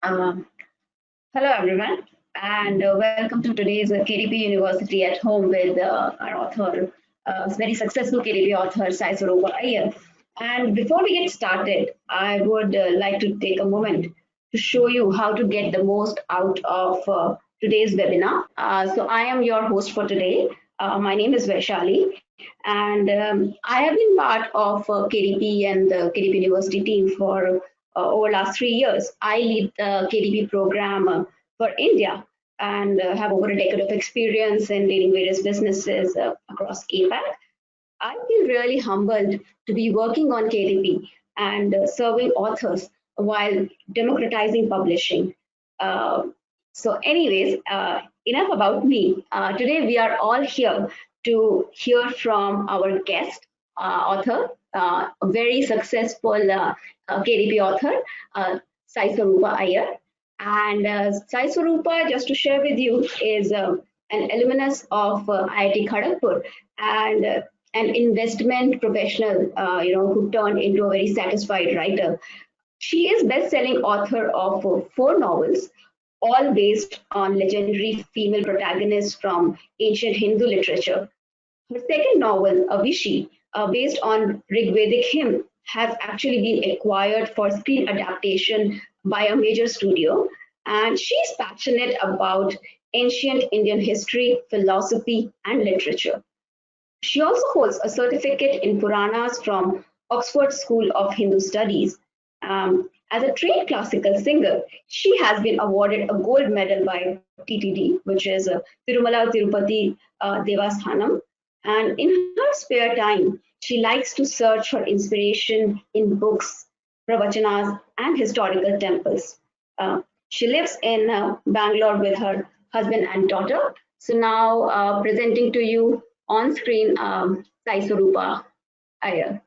Um, Hello, everyone, and welcome to today's KDp University at Home with our author, very successful KDp author, Saiswaroopa Iyer. And before we get started, I would like to take a moment to show you how to get the most out of today's webinar. So I am your host for today. My name is Vaishali, and I have been part of KDP and the KDP University team for over last 3 years. I lead the KDP program for India and have over a decade of experience in leading various businesses across APAC. I feel really humbled to be working on KDP and serving authors while democratizing publishing. Uh, enough about me. Today we are all here to hear from our guest author, a very successful KDP author, Saiswaroopa Iyer. And Saiswaroopa, just to share with you, is an alumnus of IIT Kharagpur and an investment professional, who turned into a very satisfied writer. She is best-selling author of 4 novels, all based on legendary female protagonists from ancient Hindu literature. Her second novel, Avishi, based on Rigvedic hymn, has actually been acquired for screen adaptation by a major studio. And she's passionate about ancient Indian history, philosophy, and literature. She also holds a certificate in Puranas from Oxford School of Hindu Studies. As a trained classical singer, she has been awarded a gold medal by TTD, which is Tirumala Tirupati Devasthanam. And in her spare time, she likes to search for inspiration in books, pravachanas, and historical temples. She lives in Bangalore with her husband and daughter. So now presenting to you on screen, Saiswaroopa Iyer.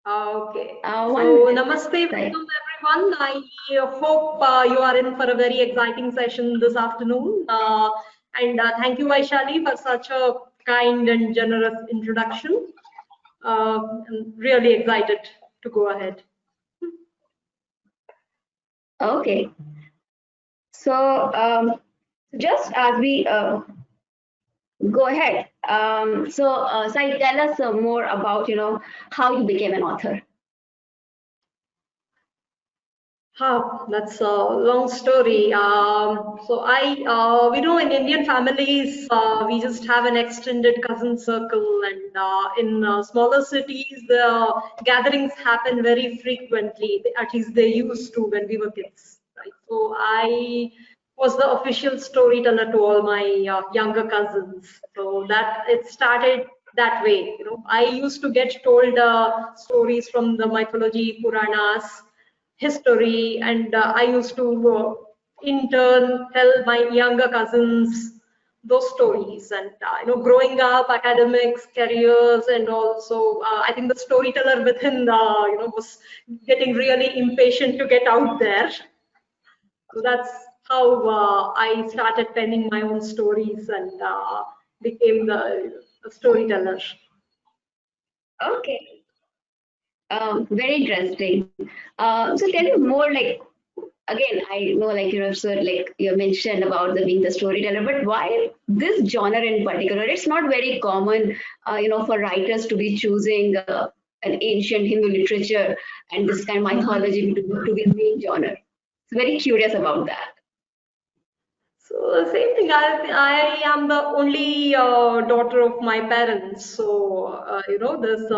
Okay. Namaste, welcome everyone. I hope you are in for a very exciting session this afternoon. Thank you, Vaishali, for such a kind and generous introduction. I'm really excited to go ahead. Okay. So just as we go ahead, Sai, tell us more about how you became an author. That's a long story. We know in Indian families, we just have an extended cousin circle, and in smaller cities, the gatherings happen very frequently. At least they used to when we were kids. Right? So I was the official storyteller to all my younger cousins. So that it started that way. I used to get told stories from the mythology Puranas, history, and I used to in turn tell my younger cousins those stories. And growing up, academics, careers, and also I think the storyteller within was getting really impatient to get out there. So that's how I started penning my own stories and became the storyteller. Okay. Very interesting. So tell me more, like, again, I know, like, so like you mentioned about being the storyteller, but why this genre in particular? It's not very common, for writers to be choosing an ancient Hindu literature and this kind of mythology to be the main genre. So very curious about that. So the same thing. I am the only daughter of my parents. So there's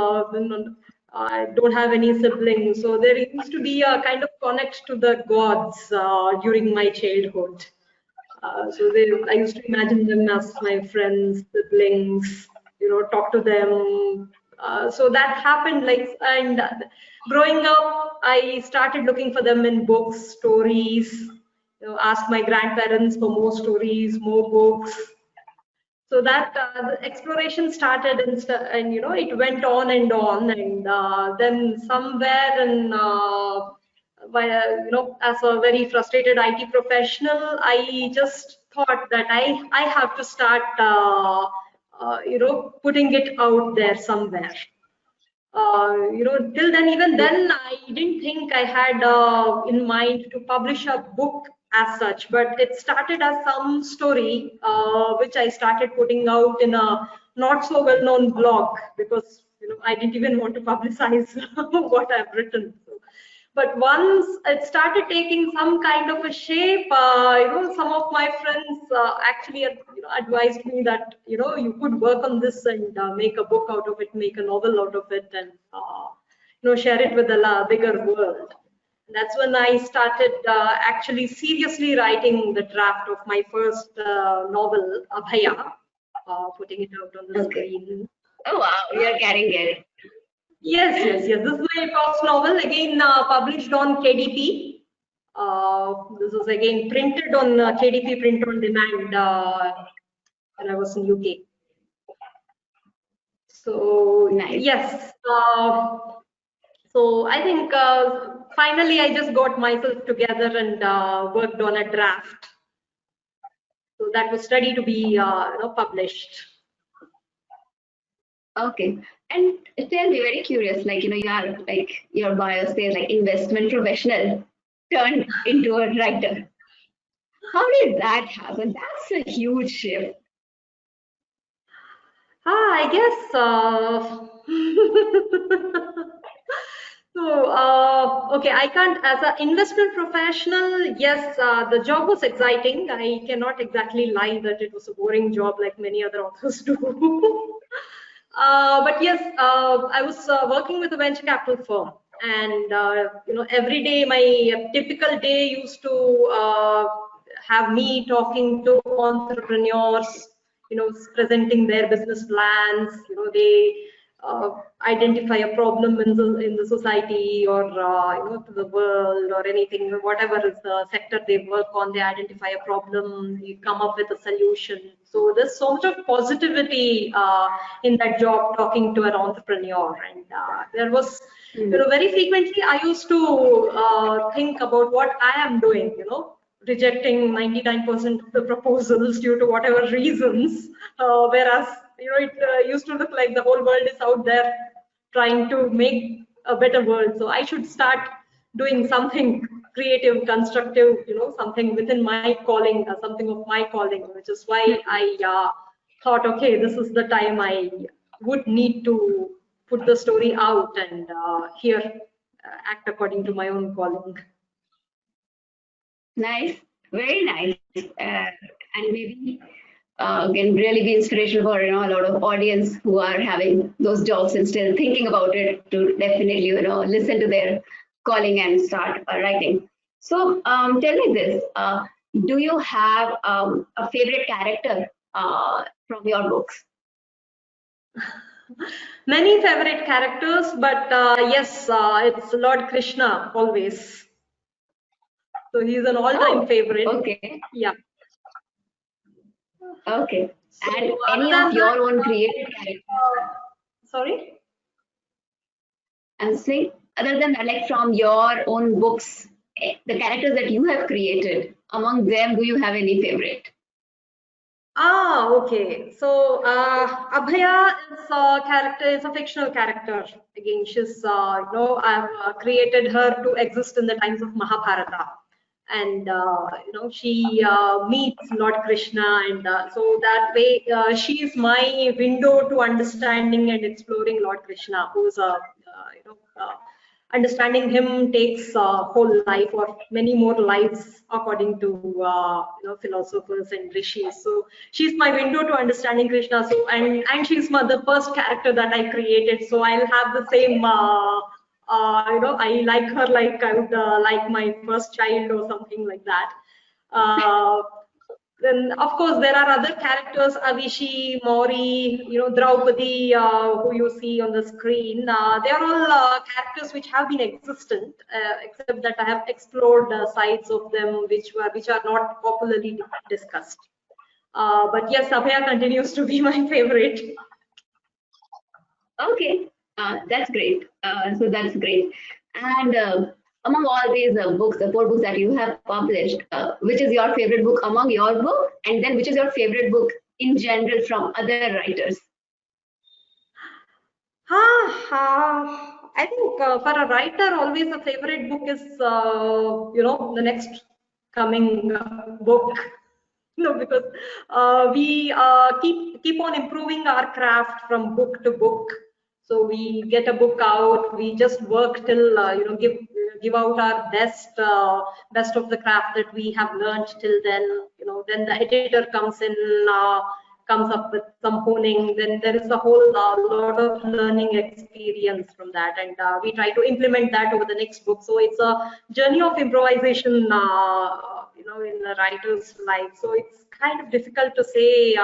I don't have any siblings. So there used to be a kind of connect to the gods during my childhood. I used to imagine them as my friends, siblings. Talk to them. So that happened. And growing up, I started looking for them in books, stories. Ask my grandparents for more stories, more books. So that the exploration started, and it went on, and then somewhere in as a very frustrated IT professional, I just thought that I have to start putting it out there somewhere. Till then, even then, I didn't think I had in mind to publish a book as such, but it started as some story, which I started putting out in a not so well-known blog, because I didn't even want to publicize what I've written. But once it started taking some kind of a shape, some of my friends actually advised me that you could work on this and make a book out of it, make a novel out of it, and share it with the bigger world. That's when I started actually seriously writing the draft of my first novel, Abhaya, putting it out on the screen. Oh wow, you're carrying it. Yes. This is my first novel, again published on KDP. This was again printed on KDP Print on Demand when I was in UK. So nice. Yes, so I think finally I just got myself together and worked on a draft. So that was ready to be published. Okay. And tell me, very curious, like, you are like your bio says like investment professional turned into a writer. How did that happen? That's a huge shift. I guess. Okay, I can't, as an investment professional, yes, the job was exciting. I cannot exactly lie that it was a boring job like many other authors do. But yes, I was working with a venture capital firm, and every day my typical day used to have me talking to entrepreneurs, presenting their business plans. They identify a problem in the society, or to the world, or anything, whatever is the sector they work on. They identify a problem, they come up with a solution. So there's so much of positivity in that job, talking to an entrepreneur. And there was very frequently I used to think about what I am doing, rejecting 99% of the proposals due to whatever reasons, whereas it used to look like the whole world is out there trying to make a better world. So I should start doing something creative, constructive, something within my calling, something of my calling, which is why I thought, okay, this is the time I would need to put the story out and here act according to my own calling. Nice, very nice, and maybe can really be inspirational for a lot of audience who are having those jobs and still thinking about it, to definitely listen to their calling and start writing. So tell me this: do you have a favorite character from your books? Many favorite characters, but yes, it's Lord Krishna always. So he's an all-time favorite. Okay. Yeah. Okay. So and any of your own created characters? Sorry? I'm saying, other than that, like from your own books, the characters that you have created, among them, do you have any favorite? Okay. So Abhaya is a character, is a fictional character. Again, she's, I've created her to exist in the times of Mahabharata. And she meets Lord Krishna, and so that way she is my window to understanding and exploring Lord Krishna, who's a understanding him takes a whole life or many more lives, according to philosophers and rishis. So she's my window to understanding Krishna. So and she's the first character that I created. So I'll have the same. I like her like I would like my first child or something like that. Then of course there are other characters, Avishi, Mori, Draupadi, who you see on the screen. They are all characters which have been existent, except that I have explored sides of them which are not popularly discussed. But yes, Abhaya continues to be my favorite. Okay, that's great. So that's great. And among all these books, the 4 books that you have published, which is your favorite book among your book? And then which is your favorite book in general from other writers? I think for a writer, always a favorite book is, the next coming book. Because we keep on improving our craft from book to book. So we get a book out, we just work till give out our best of the craft that we have learned till then. Then the editor comes in, comes up with some honing. Then there is a whole lot of learning experience from that, and we try to implement that over the next book. So it's a journey of improvisation, in the writer's life. So it's kind of difficult to say,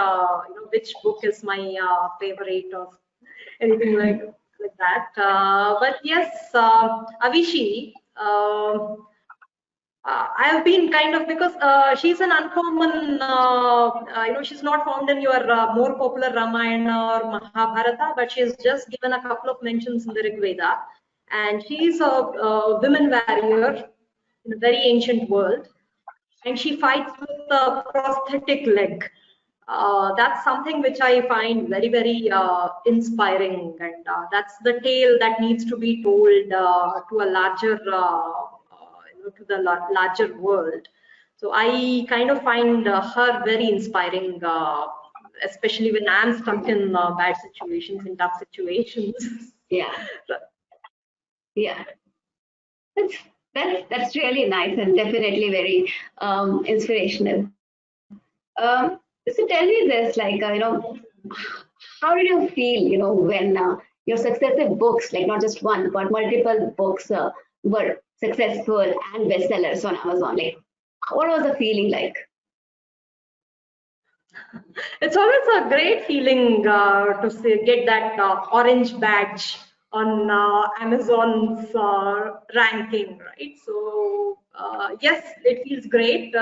which book is my favorite or anything like that. But yes, Avishi. I've been kind of, because she's an uncommon, she's not found in your more popular Ramayana or Mahabharata, but she's just given a couple of mentions in the Rig Veda. And she's a women warrior in a very ancient world. And she fights with a prosthetic leg. That's something which I find very, very inspiring. And that's the tale that needs to be told to a larger to the larger world. So I kind of find her very inspiring, especially when I'm stuck in bad situations, in tough situations. Yeah, yeah. That's that's really nice and definitely very inspirational. So tell me this, like how did you feel, when your successive books, like not just one but multiple books, were successful and bestsellers on Amazon? Like, what was the feeling like? It's always a great feeling to get that orange badge on Amazon's ranking, right? So yes, it feels great.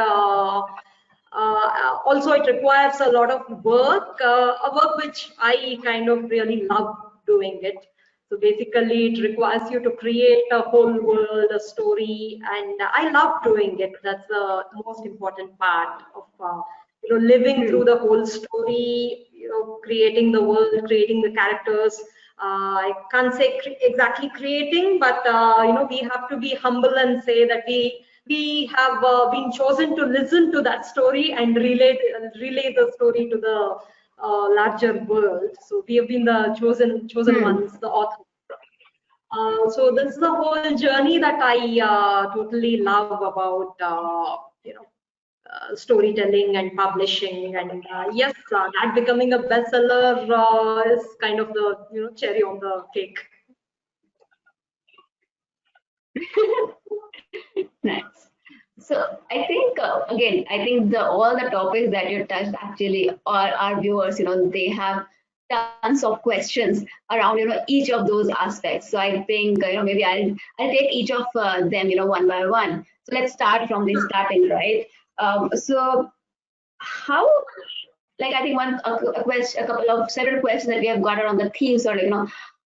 Also, it requires a lot of work, a work which I kind of really love doing it. So basically, it requires you to create a whole world, a story, and I love doing it. That's the most important part of living through the whole story. Creating the world, creating the characters. I can't say exactly creating, but we have to be humble and say that we have been chosen to listen to that story and relay the story to the larger world. So we have been the chosen ones, the author. So this is the whole journey that I totally love about storytelling and publishing. And yes, that becoming a bestseller is kind of the cherry on the cake. Nice. So I think again, I think all the topics that you touched actually, our viewers, they have tons of questions around each of those aspects. So I think maybe I'll take each of them one by one. So let's start from the starting, right? So how, like, I think a couple of several questions that we have got around the themes, or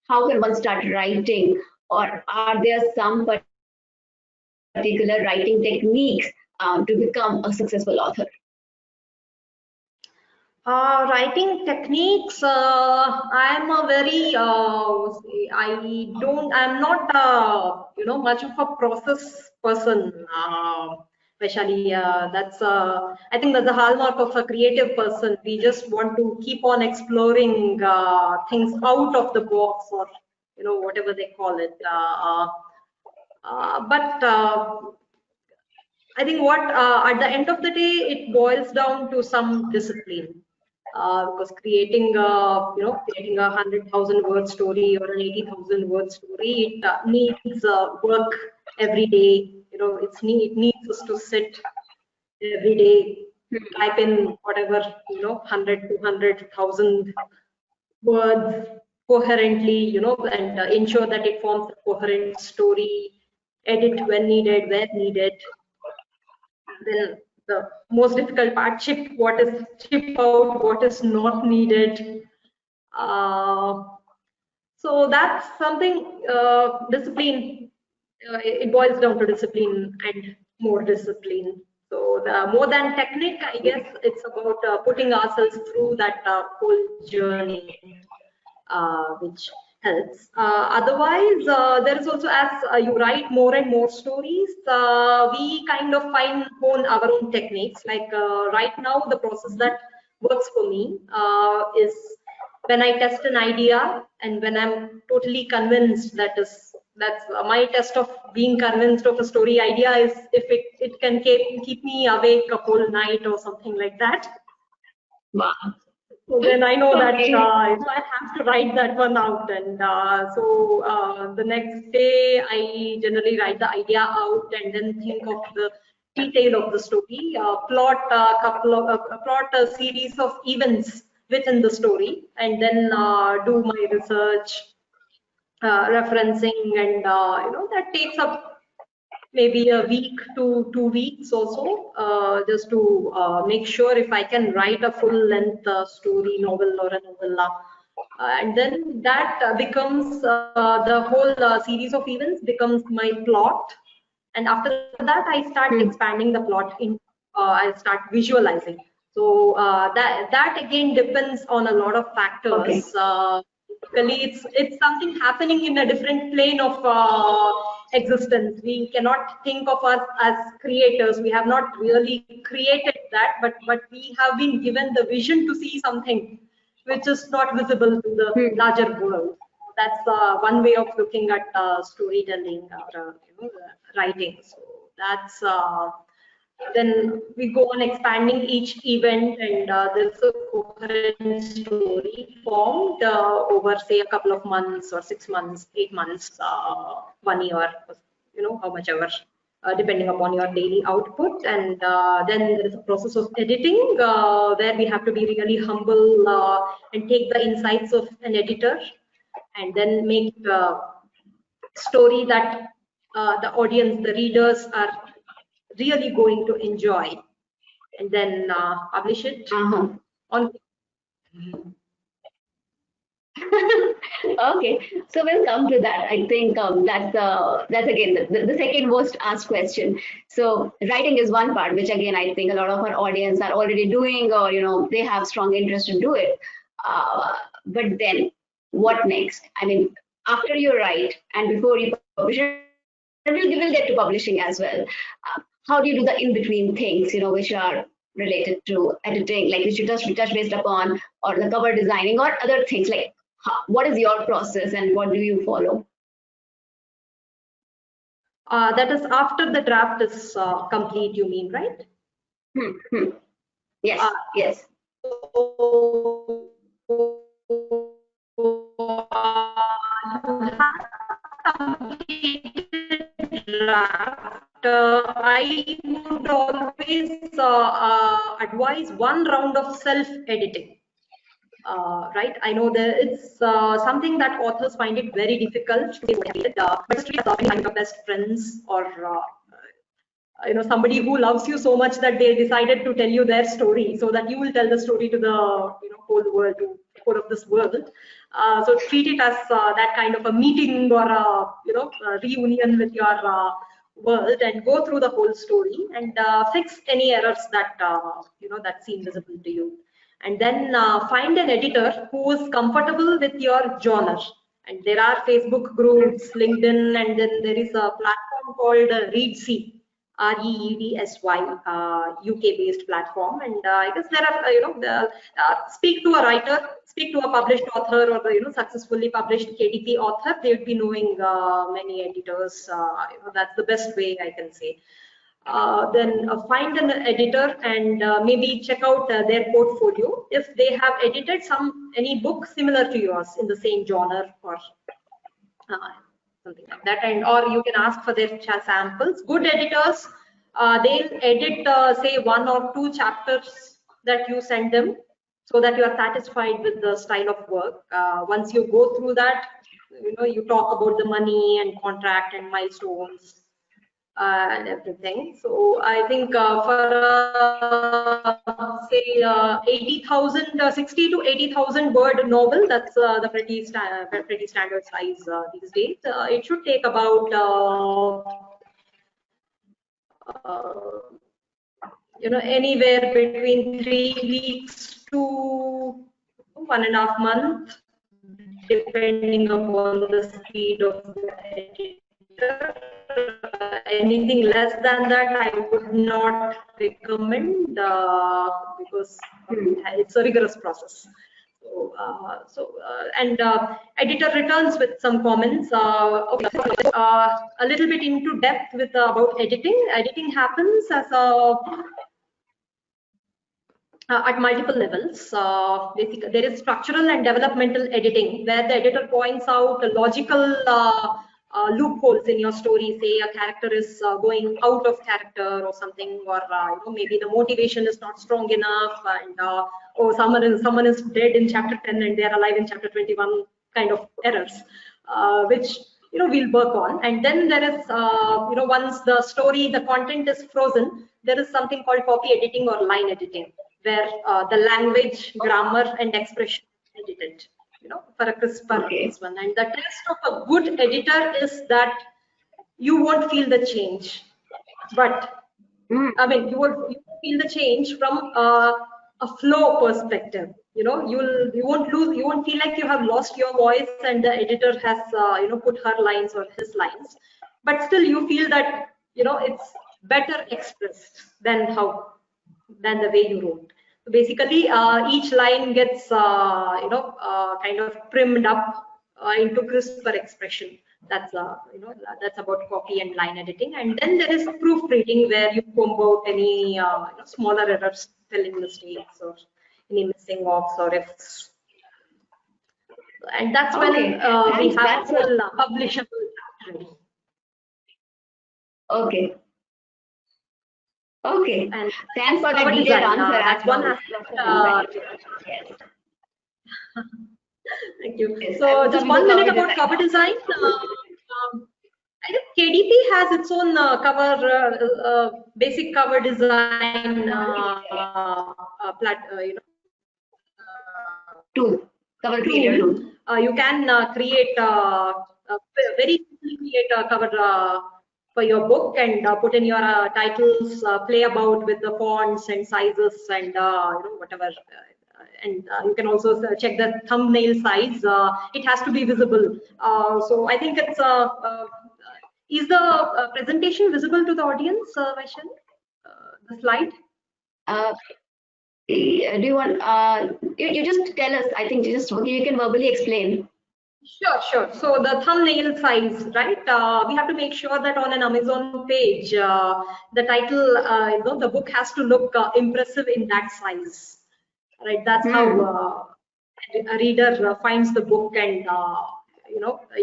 how can one start writing, or are there some particular writing techniques to become a successful author? Writing techniques, I'm a very, I'm not, much of a process person. Especially, I think that's the hallmark of a creative person. We just want to keep on exploring things out of the box, or, whatever they call it. But I think at the end of the day, it boils down to some discipline. Because creating creating 100,000 word story or an 80,000 word story, it needs work every day. It needs us to sit every day, type in whatever 100, 200,000 words coherently, and ensure that it forms a coherent story. Edit when needed, where needed. Then the most difficult part, chip out what is not needed. uh, so that's something, discipline. It boils down to discipline and more discipline. So the more than technique, I guess it's about putting ourselves through that whole journey, which helps. Otherwise, there is also, as you write more and more stories, we kind of hone our own techniques. Like right now, the process that works for me is when I test an idea and when I'm totally convinced that's my test of being convinced of a story idea is if it can keep me awake a whole night or something like that. Wow. So then I know that Okay. I have to write that one out, and the next day I generally write the idea out and then think of the detail of the story, plot plot a series of events within the story, and then do my research, referencing, and that takes up maybe a week to 2 weeks or so, just to make sure if I can write a full-length story, novel or a novella. And then that becomes the whole series of events becomes my plot. And after that, I start expanding the plot in. I start visualizing. So that again depends on a lot of Okay. factors. Basically, it's something happening in a different plane of existence. We cannot think of us as creators. We have not really created that, but we have been given the vision to see something which is not visible to the larger world. That's one way of looking at storytelling or writing. So that's then we go on expanding each event, and there's a coherent story formed over, say, a couple of months or 6 months, 8 months, 1 year, how much ever, depending upon your daily output. And then there is a process of editing where we have to be really humble and take the insights of an editor and then make the story that the audience, the readers are really going to enjoy, and then publish it on. Okay, so we'll come to that. I think that's again the second most asked question. So writing is one part, which again I think a lot of our audience are already doing, or they have strong interest to do it. But then, what next? I mean, after you write and before you publish it, we'll get to publishing as well. How do you do the in-between things, which are related to editing, like which you touch based upon, or the cover designing, or other things? Like, what is your process and what do you follow? That is after the draft is complete, you mean, right? Yes, yes. So, draft, I would always advise one round of self-editing. Right, I know that it's something that authors find it very difficult to do, but it's finding your best friends or somebody who loves you so much that they decided to tell you their story so that you will tell the story to the whole world, to whole of this world. So treat it as that kind of a meeting or a reunion with your world, and go through the whole story and fix any errors that that seem visible to you, and then find an editor who is comfortable with your genre. And there are Facebook groups, LinkedIn, and then there is a platform called Reedsy, REEDSY, UK-based platform. And I guess there are, speak to a writer, speak to a published author, or successfully published KDP author. They would be knowing many editors. That's the best way I can say. Then find an editor and maybe check out their portfolio. If they have edited any book similar to yours in the same genre or something like that, and or you can ask for their samples. Good editors, they'll edit say 1 or 2 chapters that you send them, so that you are satisfied with the style of work. Once you go through that, you talk about the money and contract and milestones and everything. So I think for say 80,000, 60 to 80,000 word novel, that's the pretty standard size these days. It should take about anywhere between 3 weeks to 1.5 months depending upon the speed of the editor. Anything less than that, I would not recommend because it's a rigorous process. Editor returns with some comments. A little bit into depth with about editing. Editing happens as at multiple levels. Basically, there is structural and developmental editing, where the editor points out the logical loopholes in your story. Say a character is going out of character or something, or maybe the motivation is not strong enough, and or someone is dead in chapter 10 and they are alive in chapter 21, kind of errors, which we'll work on. And then there is once the story, the content is frozen, there is something called copy editing or line editing, where the language, grammar, and expression is edited, for a crisper one. And the test of a good editor is that you won't feel the change, but I mean, you won't feel the change from a flow perspective. You won't feel like you have lost your voice and the editor has put her lines or his lines, but still you feel that it's better expressed than the way you wrote. So basically, each line gets kind of primmed up into crisper expression. That's that's about copy and line editing. And then there is proofreading, where you comb out any smaller errors, spelling mistakes, or any missing offs or ifs. And that's when we have full publishable chapter. Okay. Okay. And thanks for the detailed answer. That's one aspect. Yes. Thank you. So just 1 minute about cover design. I think KDP has its own basic cover design tool. Cover creator tool. You can create very simply create a cover for your book and put in your titles, play about with the fonts and sizes and whatever. And you can also check the thumbnail size. It has to be visible. So I think it's is the presentation visible to the audience, Vaishali? The slide? Do you want, you just tell us, I think you can verbally explain. Sure. So the thumbnail size, right? We have to make sure that on an Amazon page, the title, the book has to look impressive in that size, right? That's how a reader finds the book, and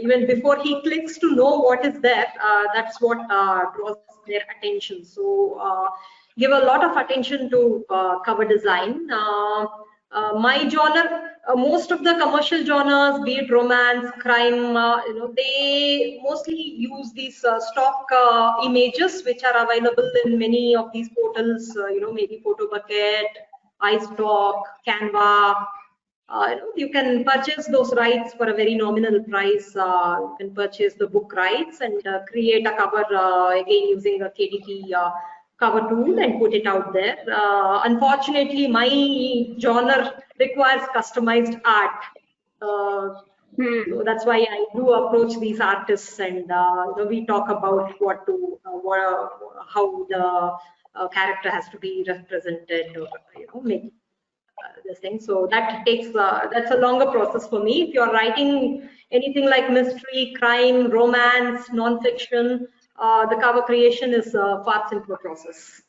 even before he clicks to know what is there, that's what draws their attention. So give a lot of attention to cover design. My genre, most of the commercial genres, be it romance, crime, they mostly use these stock images, which are available in many of these portals. Maybe Photobucket, iStock, Canva. You can purchase those rights for a very nominal price. You can purchase the book rights and create a cover again using a KDP cover tool and put it out there. Unfortunately, my genre requires customized art. So that's why I do approach these artists, and we talk about how the character has to be represented, or make this thing. So that takes that's a longer process for me. If you're writing anything like mystery, crime, romance, non-fiction, the cover creation is a far simpler process.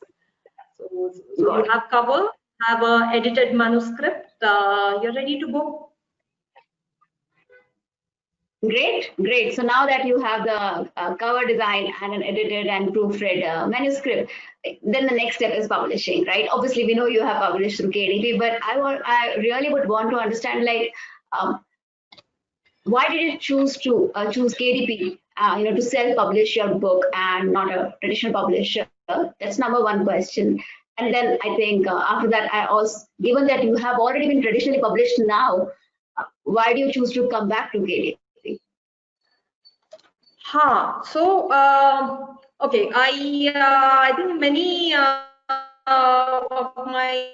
So you have cover, have an edited manuscript, you're ready to go. Great. So now that you have the cover design and an edited and proofread manuscript, then the next step is publishing, right? Obviously, we know you have published through KDP, but I really would want to understand, like, why did you choose KDP, to self-publish your book and not a traditional publisher? That's number one question. And then I think after that, I also, given that you have already been traditionally published now, why do you choose to come back to KDP? So okay, I think many of my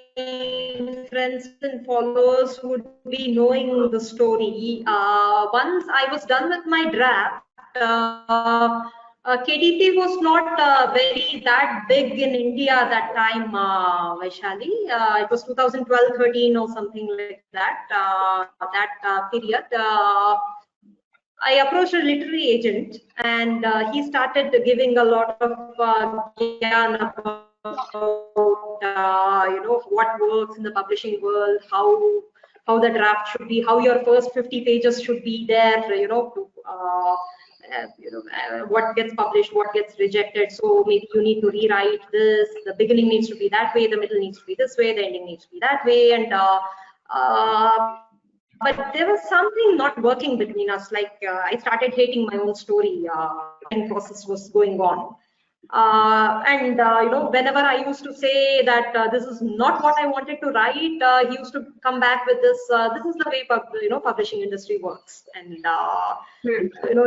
friends and followers would be knowing the story. Once I was done with my draft, KDP was not very that big in India that time, Vaishali. It was 2012-13 or something like that, period. I approached a literary agent, and he started giving a lot of gyan about what works in the publishing world, how the draft should be, how your first 50 pages should be there, what gets published, what gets rejected. So maybe you need to rewrite this. The beginning needs to be that way, the middle needs to be this way, the ending needs to be that way, and but there was something not working between us. Like I started hating my own story. And process was going on. And whenever I used to say that this is not what I wanted to write, he used to come back with this. This is the way publishing industry works. And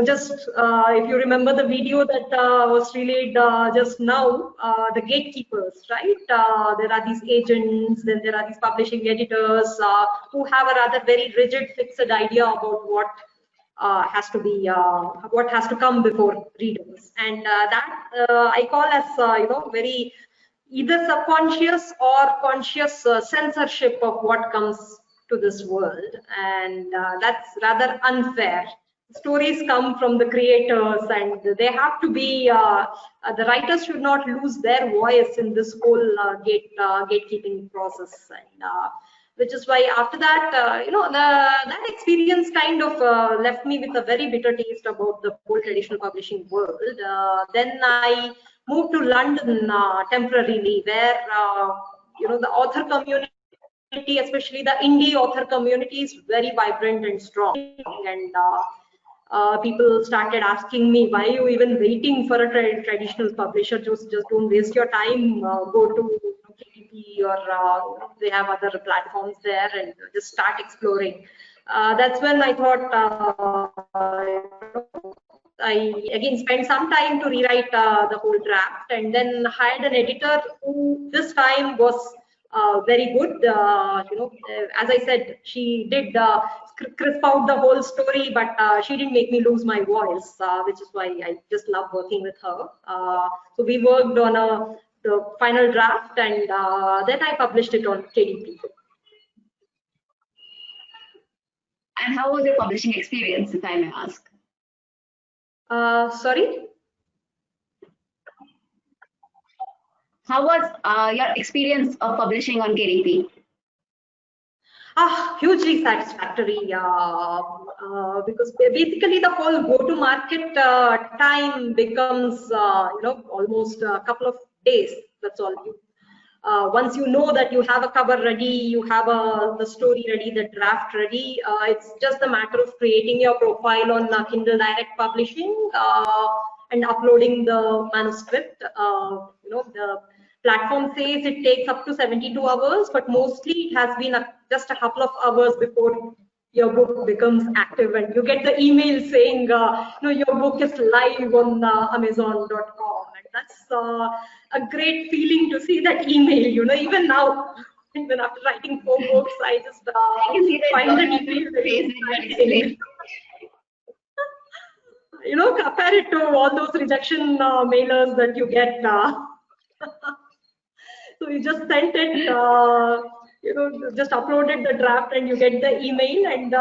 just if you remember the video that was relayed just now, the gatekeepers, right? There are these agents, then there are these publishing editors who have a rather very rigid, fixed idea about what has to be what has to come before readers, and that I call as very either subconscious or conscious censorship of what comes to this world, and that's rather unfair. Stories come from the creators, and they have to be the writers should not lose their voice in this whole gatekeeping process, and which is why after that, that experience kind of left me with a very bitter taste about the whole traditional publishing world. Then I moved to London temporarily, where the author community, especially the indie author community, is very vibrant and strong, and people started asking me, why are you even waiting for a traditional publisher? Just don't waste your time. Go to KDP, or they have other platforms there, and just start exploring. That's when I thought I again spent some time to rewrite the whole draft, and then hired an editor who this time was very good. As I said, she did crisp out the whole story, but she didn't make me lose my voice, which is why I just love working with her. So we worked on the final draft, and then I published it on KDP. And how was your publishing experience, if I may ask? Sorry? How was your experience of publishing on KDP? Hugely satisfactory, because basically the whole go-to-market time becomes, almost a couple of days. That's all. Once you know that you have a cover ready, you have the story ready, the draft ready, it's just a matter of creating your profile on Kindle Direct Publishing and uploading the manuscript. The platform says it takes up to 72 hours, but mostly it has been just a couple of hours before your book becomes active, and you get the email saying, your book is live on Amazon.com, and that's a great feeling to see that email. Even now, even after writing 4 books, I just find the email very exciting. Compare it to all those rejection mailers that you get. So you just sent it, just uploaded the draft, and you get the email, and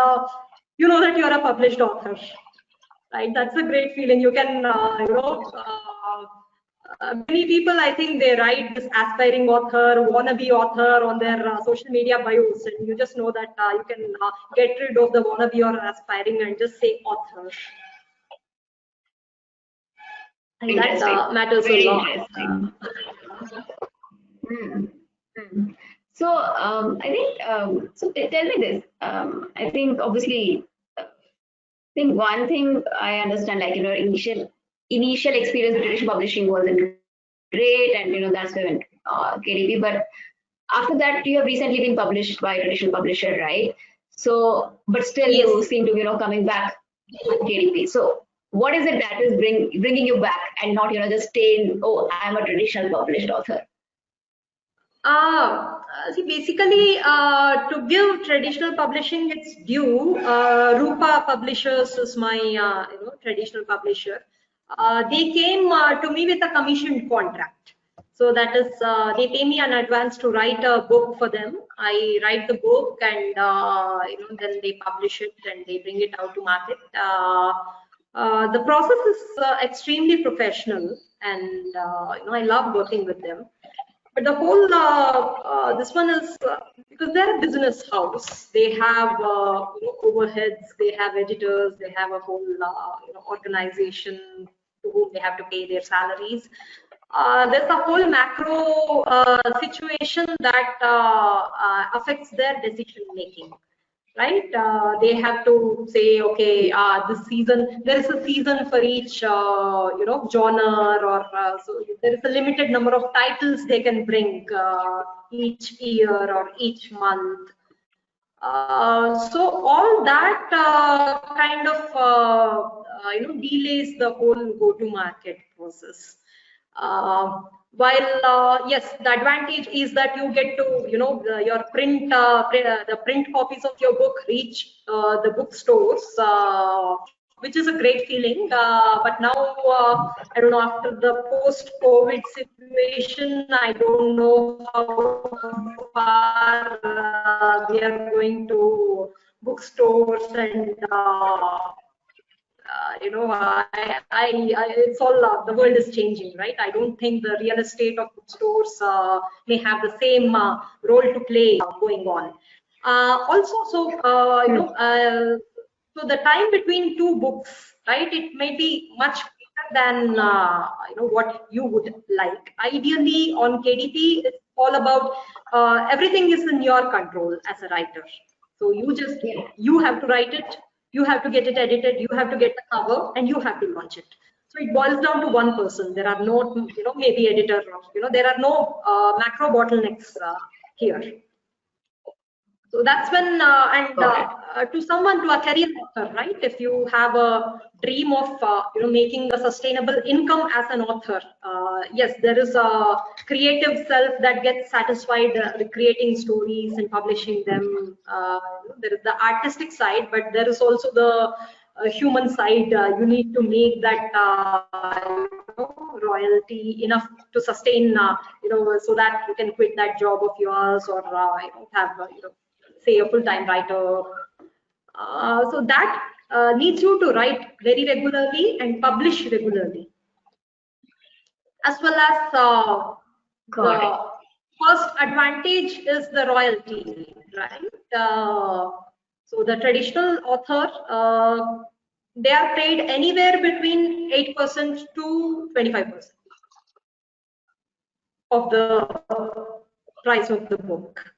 you know that you're a published author, right? That's a great feeling. You can, many people, I think they write this aspiring author, wannabe author on their social media bios, and you just know that you can get rid of the wannabe or aspiring and just say author. And that matters a lot. So I think so. Tell me this. I think obviously, one thing I understand, like initial experience with traditional publishing wasn't great, and that's why I went KDP. But after that, you have recently been published by a traditional publisher, right? So, but still, yes, you seem to be coming back to KDP. So, what is it that is bringing you back and not just staying? Oh, I'm a traditional published author. See, basically, to give traditional publishing its due, Rupa Publishers is my traditional publisher. They came to me with a commissioned contract. So that is, they pay me an advance to write a book for them. I write the book, and then they publish it and they bring it out to market. The process is extremely professional, and I love working with them. But the whole this one is because they're a business house. They have overheads, they have editors, they have a whole organization to whom they have to pay their salaries. There's a whole macro situation that affects their decision making, right? They have to say, okay, this season, there is a season for each genre, or so there is a limited number of titles they can bring each year or each month. So all that kind of delays the whole go-to-market process. While yes, the advantage is that you get to your the print copies of your book reach the bookstores, which is a great feeling. But now I don't know, after the post-COVID situation, I don't know how far we are going to bookstores, and it's all the world is changing, right? I don't think the real estate of bookstores may have the same role to play going on. Also, so the time between two books, right? It may be much quicker than what you would like. Ideally, on KDP, it's all about everything is in your control as a writer. So you have to write it. You have to get it edited, you have to get the cover, and you have to launch it. So it boils down to one person. There are no, maybe editor, there are no macro bottlenecks here. So that's when, to someone, to a career author, right? If you have a dream of, making a sustainable income as an author, yes, there is a creative self that gets satisfied creating stories and publishing them. There is the artistic side, but there is also the human side. You need to make that royalty enough to sustain, so that you can quit that job of yours, or have, say, a full-time writer. So that needs you to write very regularly and publish regularly, as well as the first advantage is the royalty, right? So the traditional author, they are paid anywhere between 8% to 25% of the price of the book.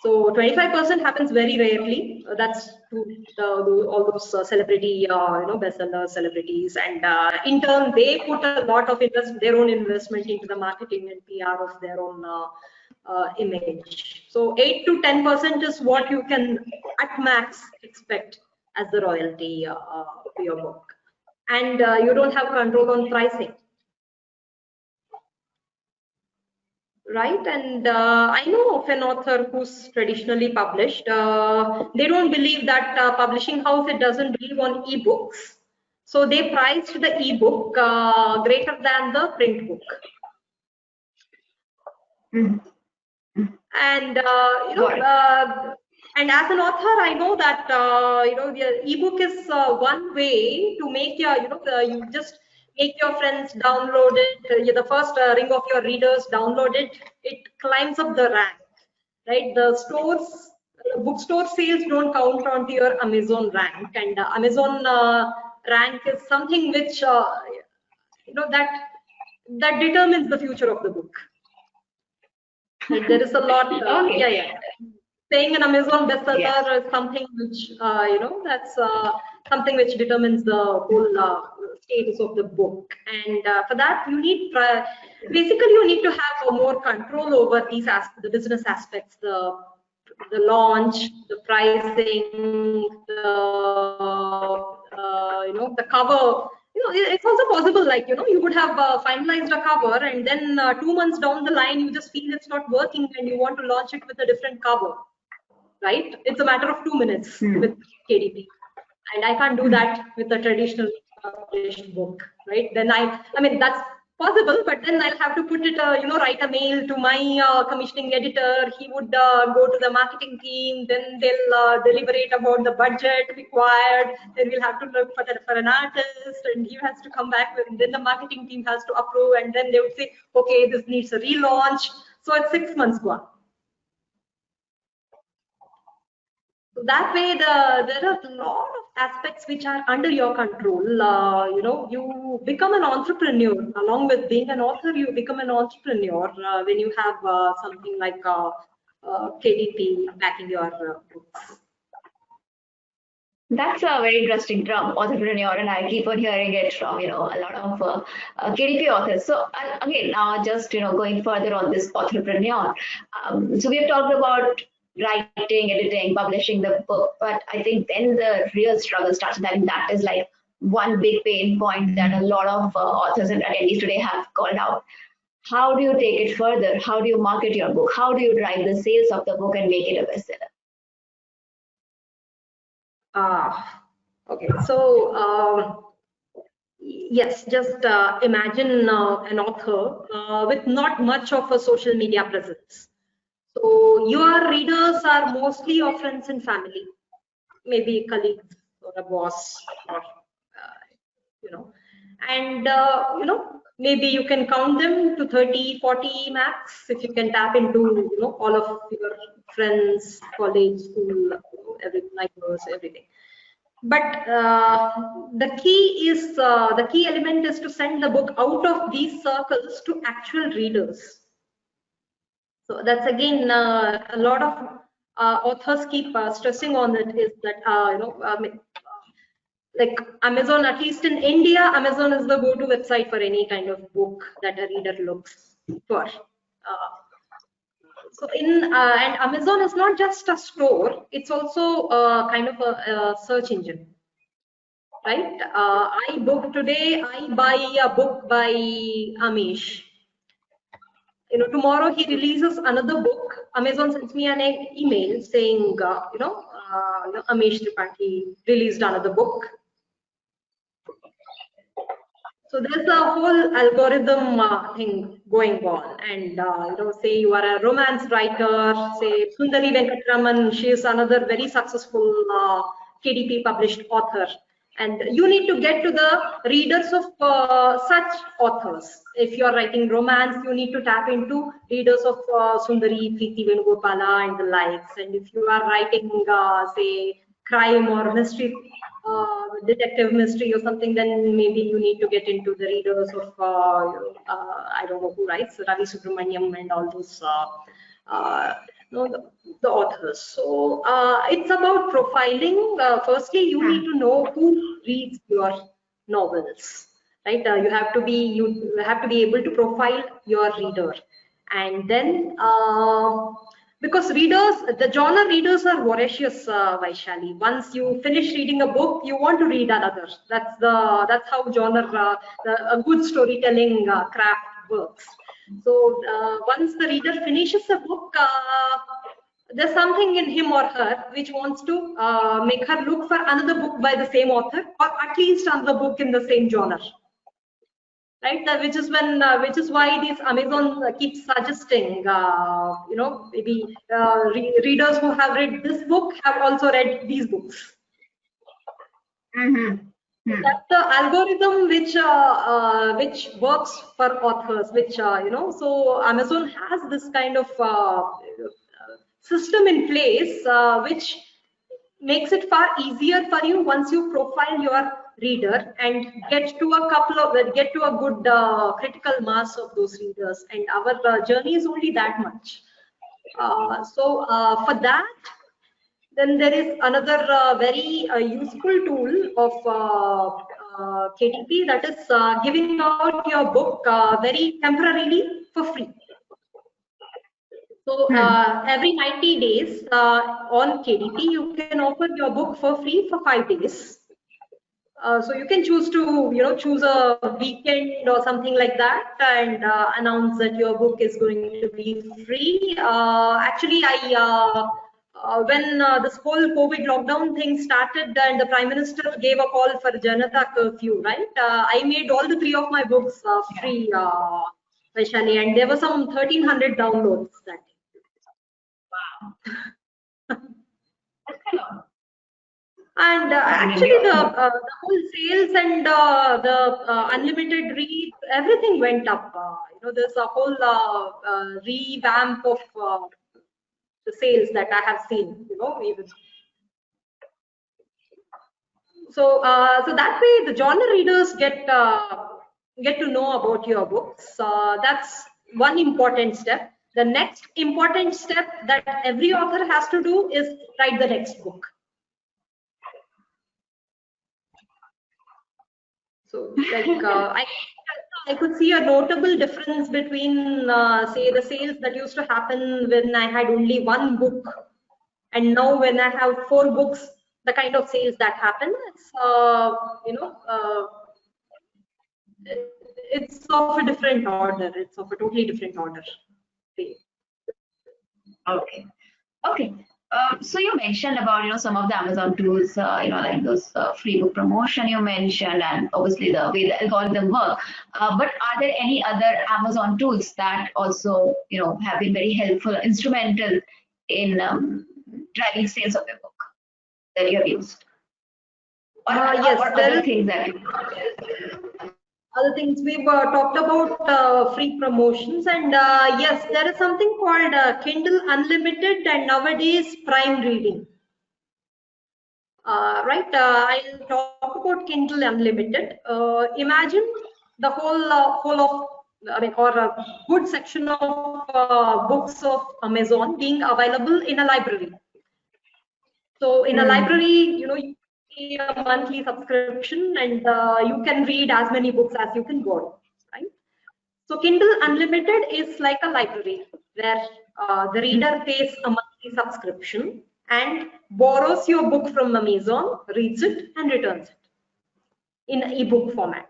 So 25% happens very rarely. That's to all those celebrity, bestseller celebrities, and in turn they put a lot of their own investment into the marketing and PR of their own image. So 8 to 10% is what you can at max expect as the royalty for your book, and you don't have control on pricing. Right, and I know of an author who's traditionally published. They don't believe that publishing house, it doesn't believe on ebooks, so they priced the ebook greater than the print book. Mm-hmm. And and as an author, I know that the ebook is one way to make your you just make your friends download it. The first ring of your readers download it. It climbs up the rank, right? The stores, bookstore sales don't count onto your Amazon rank, and Amazon rank is something which that determines the future of the book. Like, there is a lot. Saying an Amazon bestseller is something which that's something which determines the whole status of the book, and for that you need basically you need to have more control over these the business aspects, the launch, the pricing, the the cover It's also possible, like, you would have finalized a cover, and then 2 months down the line, you just feel it's not working and you want to launch it with a different cover, right? It's a matter of 2 minutes with KDP. And I can't do that with a traditional published book, right? Then I mean, that's possible, but then I'll have to put it, write a mail to my commissioning editor. He would go to the marketing team, then they'll deliberate about the budget required. Then we'll have to look for an artist, and he has to come back with, and then the marketing team has to approve, and then they would say, okay, this needs a relaunch. So it's 6 months gone. So that way, there are a lot of aspects which are under your control. You become an entrepreneur. Along with being an author, you become an entrepreneur when you have something like KDP backing your books. That's a very interesting term, entrepreneur, and I keep on hearing it from a lot of KDP authors. So again, just going further on this entrepreneur. So we have talked about writing, editing, publishing the book, but I think then the real struggle starts. And that is like one big pain point that a lot of authors and attendees today have called out. How do you take it further? How do you market your book? How do you drive the sales of the book and make it a bestseller? Okay, so yes, just imagine an author with not much of a social media presence. So your readers are mostly your friends and family, maybe colleagues or a boss, or and maybe you can count them to 30, 40 max if you can tap into all of your friends, colleagues, school, every neighbors, everything. But the key element is to send the book out of these circles to actual readers. So that's again a lot of authors keep stressing on it, is that like Amazon, at least in India, Amazon is the go-to website for any kind of book that a reader looks for. So and Amazon is not just a store; it's also kind of a search engine, right? Today I buy a book by Amish. Tomorrow he releases another book. Amazon sends me an email saying, Amish Draupadi released another book. So there's a whole algorithm thing going on, and say you are a romance writer, say Sundari Venkatraman, she is another very successful KDP published author, and you need to get to the readers of such authors. If you are writing romance, you need to tap into readers of Sundari, Preeti Venugopala, and the likes. And if you are writing, say, crime or mystery, detective mystery or something, then maybe you need to get into the readers of I don't know who writes, Ravi Subramaniam and all those the authors. So it's about profiling. Firstly, you need to know who reads your novels, right? You have to be able to profile your reader, and then because the genre readers are voracious, Vaishali. Once you finish reading a book, you want to read another. That's how genre, a good storytelling craft works. So once the reader finishes a book, there's something in him or her which wants to make her look for another book by the same author, or at least another book in the same genre. Right, which is why these Amazon keeps suggesting, maybe readers who have read this book have also read these books. That's the algorithm which works for authors. Which so Amazon has this kind of system in place, which makes it far easier for you once you profile your reader and get to a good critical mass of those readers, and our journey is only that much. So for that, then there is another very useful tool of KDP, that is giving out your book very temporarily for free. So every 90 days on KDP, you can offer your book for free for 5 days. So you can choose to, choose a weekend or something like that and announce that your book is going to be free. Actually, when this whole COVID lockdown thing started and the Prime Minister gave a call for Janata curfew, right? I made all the 3 of my books free, Vaishali, and there were some 1,300 downloads that day. Wow. That's a lot. And actually, the whole sales and the unlimited reads, everything went up. There's a whole revamp of the sales that I have seen. Even so, so that way the genre readers get to know about your books. That's one important step. The next important step that every author has to do is write the next book. So, like, I could see a notable difference between, say, the sales that used to happen when I had only one book, and now when I have 4 books, the kind of sales that happen, it's, it's of a different order. It's of a totally different order. Okay. Okay. So you mentioned about some of the Amazon tools, like those free book promotion you mentioned, and obviously the way the algorithm work. But are there any other Amazon tools that also have been very helpful, instrumental in driving sales of your book that you have used? Yes, or there other is. things that Other things we've talked about free promotions, and yes, there is something called Kindle Unlimited and nowadays Prime Reading. Right, I'll talk about Kindle Unlimited. Imagine the whole of, I mean, or a good section of books of Amazon being available in a library. So in a library, you pay a monthly subscription and you can read as many books as you can borrow, right? So Kindle Unlimited is like a library where the reader pays a monthly subscription and borrows your book from Amazon, reads it and returns it in ebook format,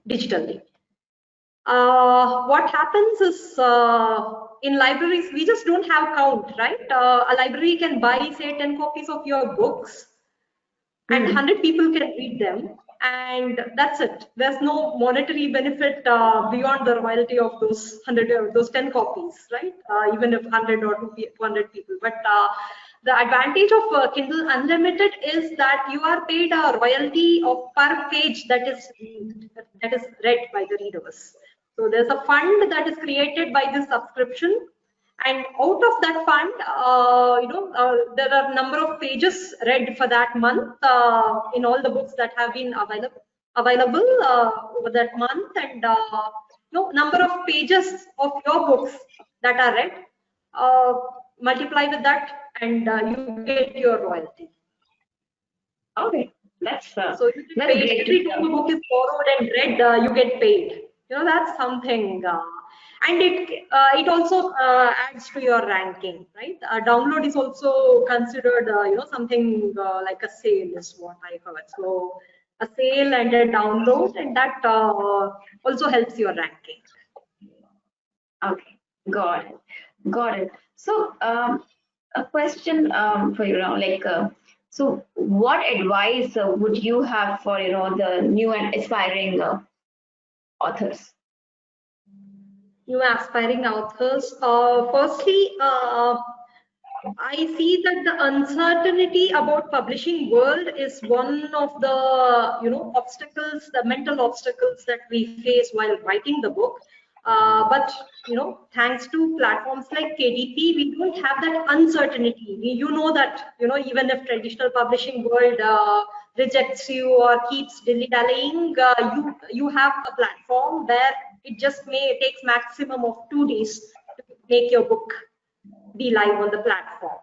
digitally. What happens is in libraries, we just don't have count, right? A library can buy, say, 10 copies of your books and 100 people can read them, and that's it. There's no monetary benefit beyond the royalty of those 100, those 10 copies, right? Even if 100 or 200 people. But the advantage of Kindle Unlimited is that you are paid a royalty of per page that is read by the readers. So there's a fund that is created by this subscription, and out of that fund, there are a number of pages read for that month in all the books that have been available over that month, and number of pages of your books that are read, multiply with that, and you get your royalty. Okay, that's so you get paid every time a book is borrowed and read. You get paid. That's something. And it also adds to your ranking, right? Download is also considered, something like a sale is what I heard. So a sale and a download, and that also helps your ranking. Okay, got it. So a question for you now, like, so what advice would you have for the new and aspiring authors? New aspiring authors. Firstly, I see that the uncertainty about publishing world is one of the obstacles, the mental obstacles that we face while writing the book. But thanks to platforms like KDP, we don't have that uncertainty. You know that even if traditional publishing world rejects you or keeps dilly-dallying, you have a platform where it just takes maximum of 2 days to make your book be live on the platform,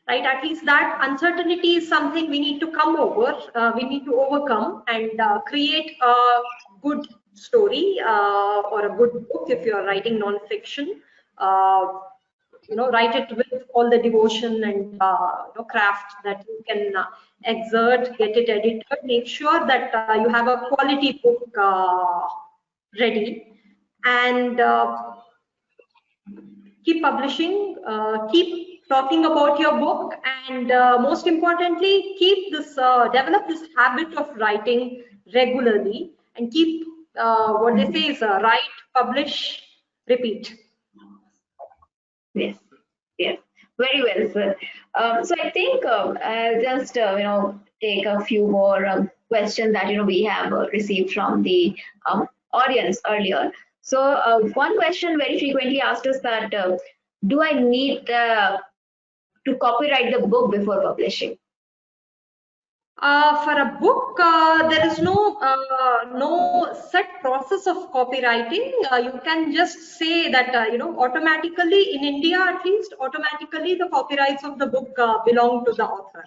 right? At least that uncertainty is something we need to come over, we need to overcome, and create a good story or a good book if you're writing non-fiction. write it with all the devotion and craft that you can exert, get it edited, make sure that you have a quality book ready, and keep publishing, keep talking about your book, and most importantly, keep this develop this habit of writing regularly, and keep what they say is write, publish, repeat. Yes, yes, very well, sir. So I think I'll just take a few more questions that we have received from the audience earlier. So one question very frequently asked is that do I need to copyright the book before publishing? For a book, there is no set process of copywriting. You can just say that automatically in India, at least automatically the copyrights of the book belong to the author.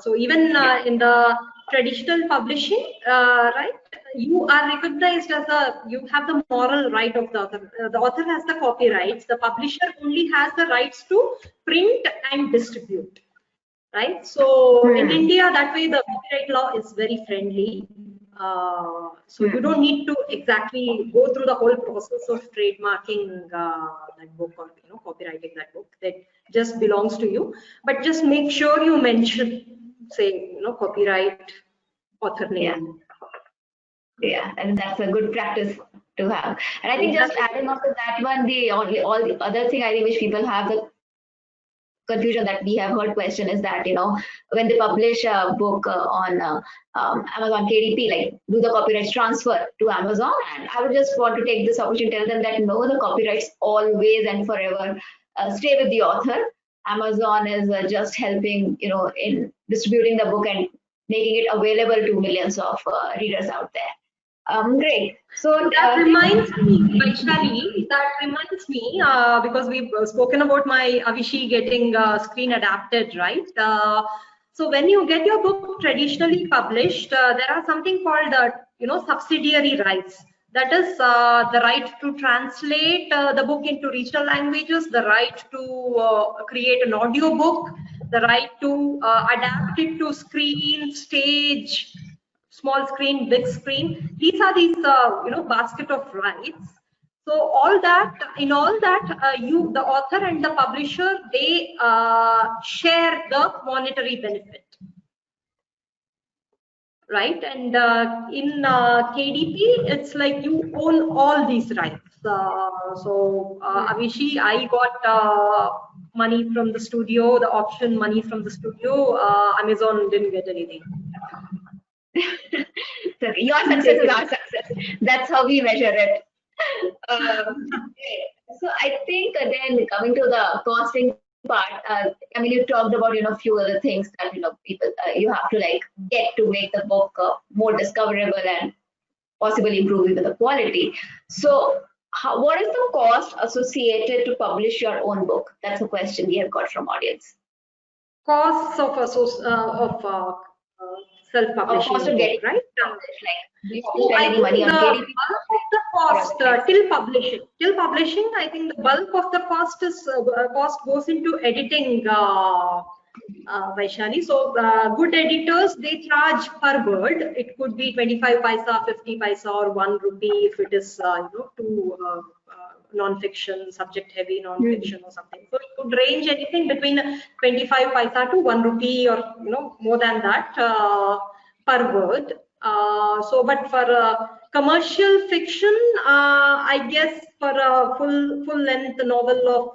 So even in the traditional publishing, right, you are recognized as you have the moral right of the author. The author has the copyrights. The publisher only has the rights to print and distribute. Right, so in India, that way the copyright law is very friendly. So you don't need to exactly go through the whole process of trademarking that book or copyrighting that book. That just belongs to you. But just make sure you mention, say, copyright, author name. Yeah, and that's a good practice to have. And I think just adding on to that one, all the other thing I think which people have the confusion that we have heard question is that when they publish a book on Amazon KDP, like do the copyrights transfer to Amazon? And I would just want to take this opportunity to tell them that no, the copyrights always and forever stay with the author. Amazon is just helping in distributing the book and making it available to millions of readers out there. Great. So that reminds me, Vishpala, that reminds me because we've spoken about my Avishi getting screen adapted, right? So when you get your book traditionally published, there are something called subsidiary rights. That is the right to translate the book into regional languages, the right to create an audio book, the right to adapt it to screen, stage, small screen, big screen. These are these basket of rights. So all that, in all that, the author and the publisher, they share the monetary benefit, right? And in KDP, it's like you own all these rights. So Avishi, I got money from the studio, the option money from the studio. Amazon didn't get anything. So your success is our success. That's how we measure it. So I think then coming to the costing part, I mean, you talked about few other things that people you have to like get to make the book more discoverable and possibly improve even the quality. So what is the cost associated to publish your own book? That's a question we have got from audience. Costs of self-publishing, cost of getting right? So I think the bulk of the cost till publishing, I think the bulk of the cost is cost goes into editing, Vaishali. So good editors, they charge per word. It could be 25 paisa, 50 paisa, or 1 rupee if it is too non-fiction, subject heavy non-fiction or something. So it could range anything between 25 paisa to 1 rupee or more than that per word. So but for commercial fiction, I guess for a full length novel of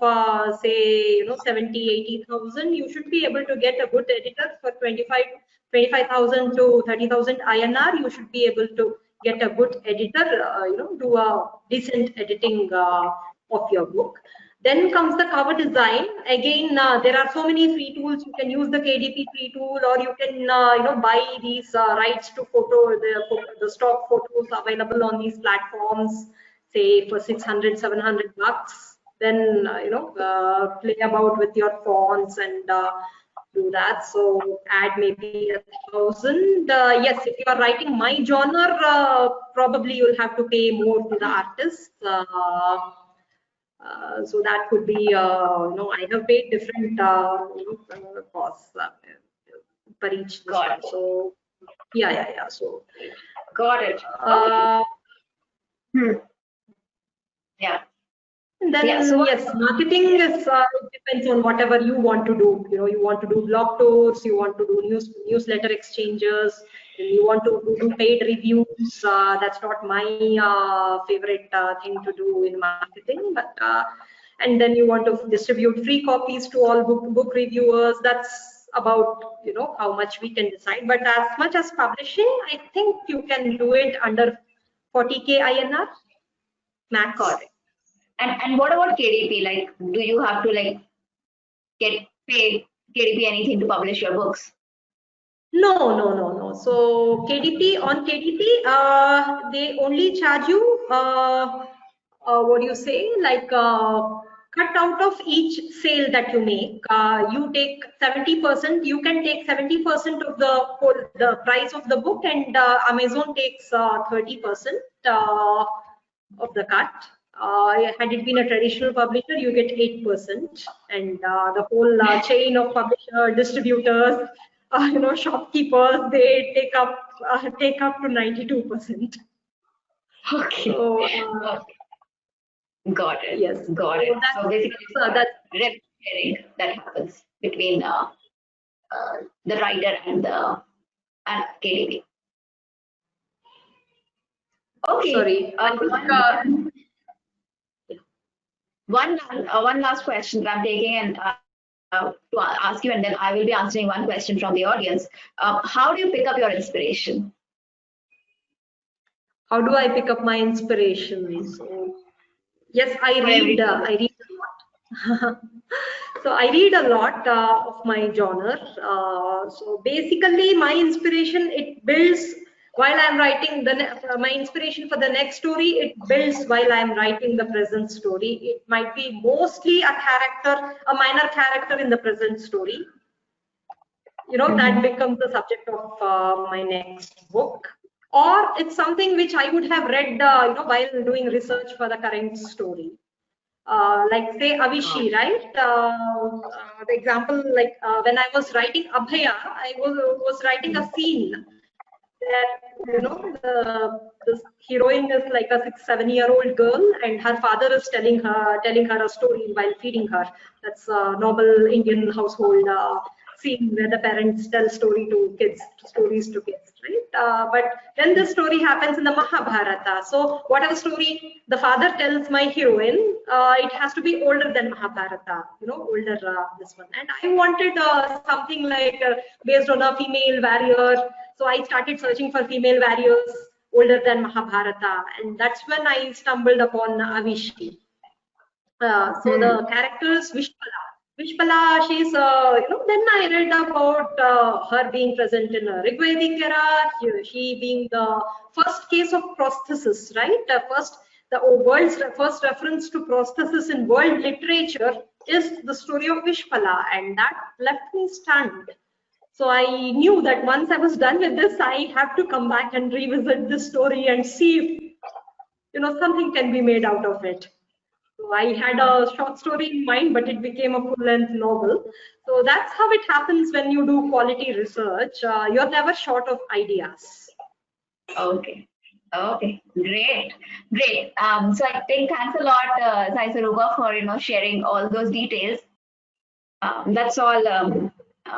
say 70,000-80,000, you should be able to get a good editor for 25,000 to 30,000 INR. You should be able to get a good editor, do a decent editing of your book. Then comes the cover design. Again, there are so many free tools. You can use the KDP free tool, or you can buy these rights to the stock photos available on these platforms, say for 600, 700 bucks. Then play about with your fonts and do that. So add maybe 1,000. Yes, if you are writing my genre, probably you'll have to pay more to the artists. So that could be, I have paid different costs per each this one. So yeah. So Got it. uh, Yeah. and then Yeah. So yes, marketing is it depends on whatever you want to do. You want to do blog tours, you want to do newsletter exchanges, and you want to do paid reviews. That's not my favorite thing to do in marketing, but and then you want to distribute free copies to all book reviewers. That's about how much we can decide. But as much as publishing, I think you can do it under 40K INR max. got it. And what about KDP? Like, do you have to like get pay KDP anything to publish your books? No. So KDP, they only charge you, what do you say, like cut out of each sale that you make. You take 70%. You can take 70% of the price of the book, and Amazon takes 30% of the cut. Had it been a traditional publisher, you get 8%, and the whole chain of publisher distributors, shopkeepers, they take up to 92%. Okay. So Got it. yes, Got it. So basically, that's rev sharing that happens between the writer and the KDP. Okay. sorry. I think One last question that I'm taking and to ask you, and then I will be answering one question from the audience. How do you pick up your inspiration? how do I pick up my inspiration? So yes, I read a lot. So I read a lot of my genre. So basically, my inspiration, it builds while I'm writing my inspiration for the next story. It builds while I'm writing the present story. It might be mostly a minor character in the present story. That becomes the subject of my next book, or it's something which I would have read, while doing research for the current story. Like say Avishi, right? The example, like when I was writing Abhaya, I was writing a scene that this heroine is like a 6-7-year-old girl, and her father is telling her a story while feeding her. That's a normal Indian household scene where the parents tell stories to kids, right? But then this story happens in the Mahabharata. So whatever story the father tells my heroine, it has to be older than Mahabharata, older this one. And I wanted something like based on a female warrior. So I started searching for female warriors older than Mahabharata, and that's when I stumbled upon Avishi. So the character is Vishpala. Vishpala, she's, then I read about her being present in a Rigvedic era, she being the first case of prosthesis, right? The world's first reference to prosthesis in world literature is the story of Vishpala, and that left me stunned. So I knew that once I was done with this, I have to come back and revisit this story and see if something can be made out of it. So I had a short story in mind, but it became a full-length novel. So that's how it happens when you do quality research. You're never short of ideas. Okay. Great. So I think thanks a lot, Saiswaroopa, for sharing all those details. That's all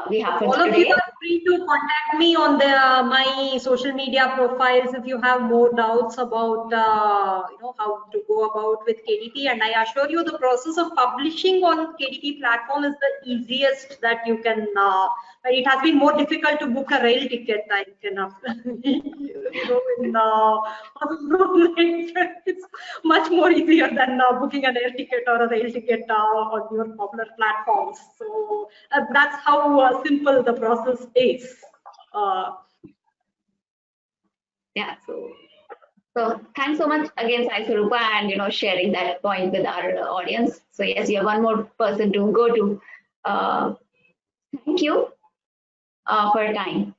we have for all today. Of you are free to contact me on my social media profiles if you have more doubts about how to go about with KDP. And I assure you, the process of publishing on KDP platform is the easiest that you can. It has been more difficult to book a rail ticket. I cannot, it's much more easier than booking an air ticket or a rail ticket on your popular platforms. So that's how simple the process is. Yeah. So thanks so much again, Saiswaroopa, and sharing that point with our audience. So yes, you have one more person to go to. Thank you for your time.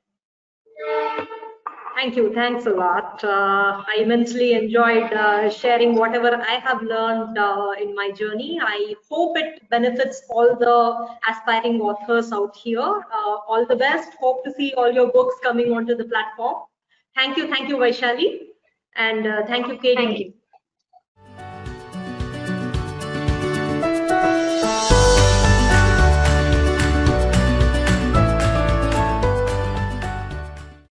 Thank you. Thanks a lot. I immensely enjoyed sharing whatever I have learned in my journey. I hope it benefits all the aspiring authors out here. All the best. Hope to see all your books coming onto the platform. Thank you, Vaishali, and thank you, Thank KDp. you.